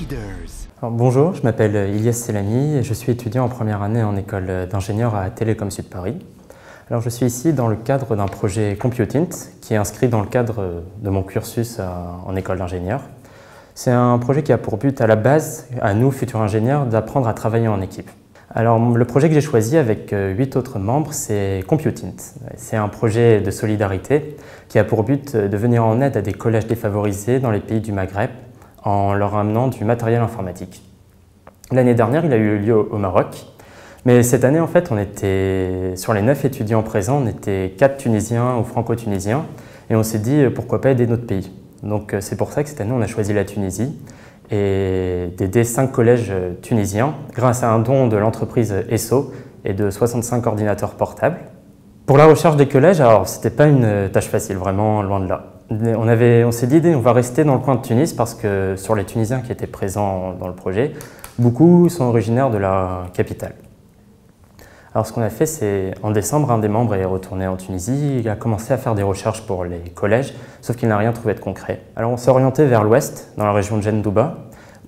Leaders. Alors, bonjour, je m'appelle Ilyes Selami et je suis étudiant en première année en école d'ingénieur à Télécom Sud Paris. Alors, je suis ici dans le cadre d'un projet Computint qui est inscrit dans le cadre de mon cursus en école d'ingénieur. C'est un projet qui a pour but à la base, à nous futurs ingénieurs, d'apprendre à travailler en équipe. Alors, le projet que j'ai choisi avec 8 autres membres, c'est Computint. C'est un projet de solidarité qui a pour but de venir en aide à des collèges défavorisés dans les pays du Maghreb en leur amenant du matériel informatique. L'année dernière, il a eu lieu au Maroc, mais cette année, en fait, on était, sur les 9 étudiants présents, on était 4 Tunisiens ou Franco-Tunisiens, et on s'est dit pourquoi pas aider notre pays. Donc c'est pour ça que cette année, on a choisi la Tunisie et d'aider 5 collèges tunisiens grâce à un don de l'entreprise ESSO et de 65 ordinateurs portables. Pour la recherche des collèges, alors c'était pas une tâche facile, vraiment loin de là. On s'est dit, on va rester dans le coin de Tunis parce que sur les Tunisiens qui étaient présents dans le projet, beaucoup sont originaires de la capitale. Alors ce qu'on a fait, c'est en décembre, un des membres est retourné en Tunisie, il a commencé à faire des recherches pour les collèges, sauf qu'il n'a rien trouvé de concret. Alors on s'est orienté vers l'ouest, dans la région de Jendouba,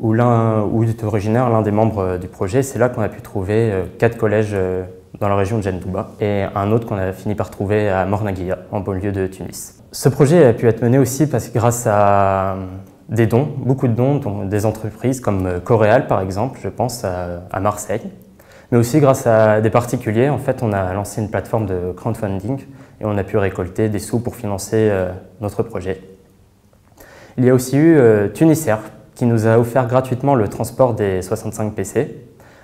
où est originaire l'un des membres du projet. C'est là qu'on a pu trouver 4 collèges dans la région de Jendouba et un autre qu'on a fini par trouver à Mornaguia, en banlieue de Tunis. Ce projet a pu être mené aussi grâce à des dons, beaucoup de dons, dont des entreprises comme Coréal par exemple, je pense, à Marseille. Mais aussi grâce à des particuliers, en fait, on a lancé une plateforme de crowdfunding et on a pu récolter des sous pour financer notre projet. Il y a aussi eu Tunisair qui nous a offert gratuitement le transport des 65 PC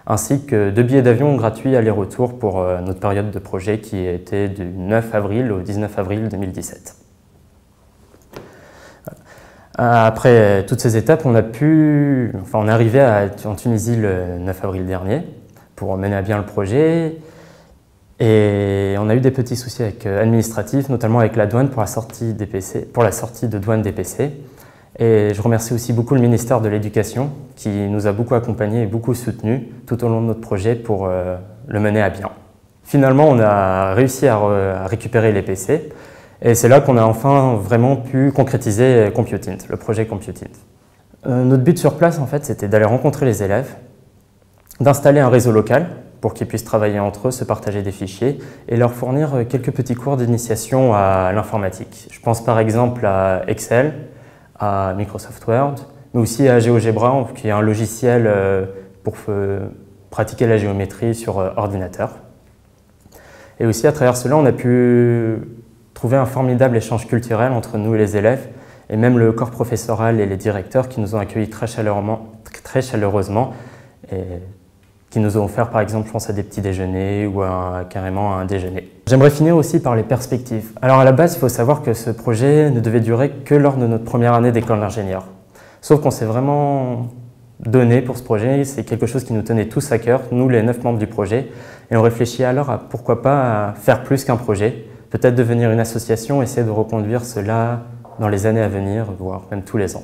ainsi que 2 billets d'avion gratuits aller-retour pour notre période de projet qui était du 9 avril au 19 avril 2017. Après toutes ces étapes, on est arrivé en Tunisie le 9 avril dernier pour mener à bien le projet. Et on a eu des petits soucis administratifs, notamment avec la douane pour la sortie de douane des PC. Et je remercie aussi beaucoup le ministère de l'Éducation qui nous a beaucoup accompagnés et beaucoup soutenus tout au long de notre projet pour le mener à bien. Finalement, on a réussi à récupérer les PC et c'est là qu'on a enfin vraiment pu concrétiser Computint, le projet Computint. Notre but sur place, en fait, c'était d'aller rencontrer les élèves, d'installer un réseau local pour qu'ils puissent travailler entre eux, se partager des fichiers et leur fournir quelques petits cours d'initiation à l'informatique. Je pense par exemple à Excel, à Microsoft Word, mais aussi à GeoGebra, qui est un logiciel pour pratiquer la géométrie sur ordinateur. Et aussi à travers cela, on a pu trouver un formidable échange culturel entre nous et les élèves, et même le corps professoral et les directeurs qui nous ont accueillis très chaleureusement et qui nous ont offert par exemple, je pense à des petits déjeuners ou carrément un déjeuner. J'aimerais finir aussi par les perspectives. Alors à la base, il faut savoir que ce projet ne devait durer que lors de notre première année d'école d'ingénieur. Sauf qu'on s'est vraiment donné pour ce projet, c'est quelque chose qui nous tenait tous à cœur, nous les 9 membres du projet, et on réfléchit alors à pourquoi pas faire plus qu'un projet, peut-être devenir une association, essayer de reconduire cela dans les années à venir, voire même tous les ans.